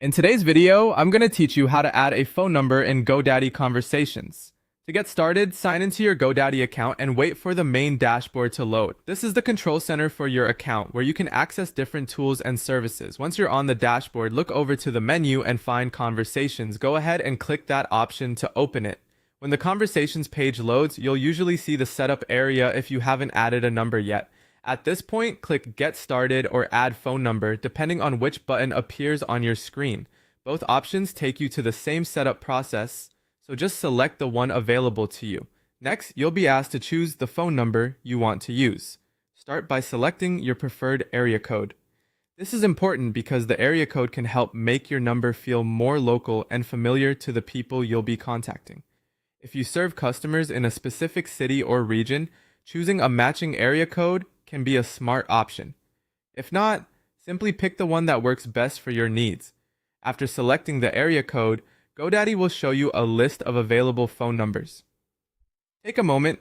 In today's video, I'm going to teach you how to add a phone number in GoDaddy Conversations. To get started, sign into your GoDaddy account and wait for the main dashboard to load. This is the control center for your account where you can access different tools and services. Once you're on the dashboard, look over to the menu and find Conversations. Go ahead and click that option to open it. When the Conversations page loads, you'll usually see the setup area if you haven't added a number yet. At this point, click Get Started or Add Phone Number, depending on which button appears on your screen. Both options take you to the same setup process, so just select the one available to you. Next, you'll be asked to choose the phone number you want to use. Start by selecting your preferred area code. This is important because the area code can help make your number feel more local and familiar to the people you'll be contacting. If you serve customers in a specific city or region, choosing a matching area code can be a smart option. If not, simply pick the one that works best for your needs. After selecting the area code, GoDaddy will show you a list of available phone numbers. Take a moment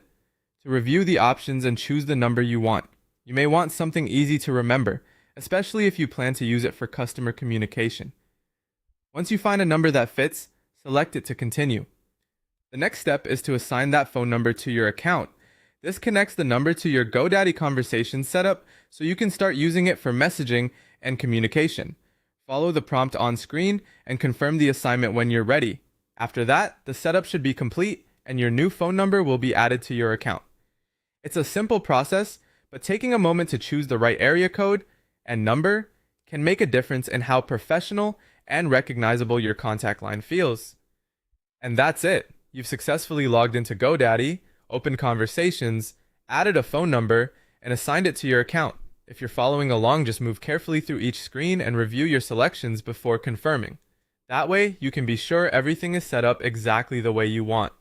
to review the options and choose the number you want. You may want something easy to remember, especially if you plan to use it for customer communication. Once you find a number that fits, select it to continue. The next step is to assign that phone number to your account. This connects the number to your GoDaddy Conversations setup so you can start using it for messaging and communication. Follow the prompt on screen and confirm the assignment when you're ready. After that, the setup should be complete and your new phone number will be added to your account. It's a simple process, but taking a moment to choose the right area code and number can make a difference in how professional and recognizable your contact line feels. And that's it. You've successfully logged into GoDaddy, opened Conversations, added a phone number, and assigned it to your account. If you're following along, just move carefully through each screen and review your selections before confirming. That way, you can be sure everything is set up exactly the way you want.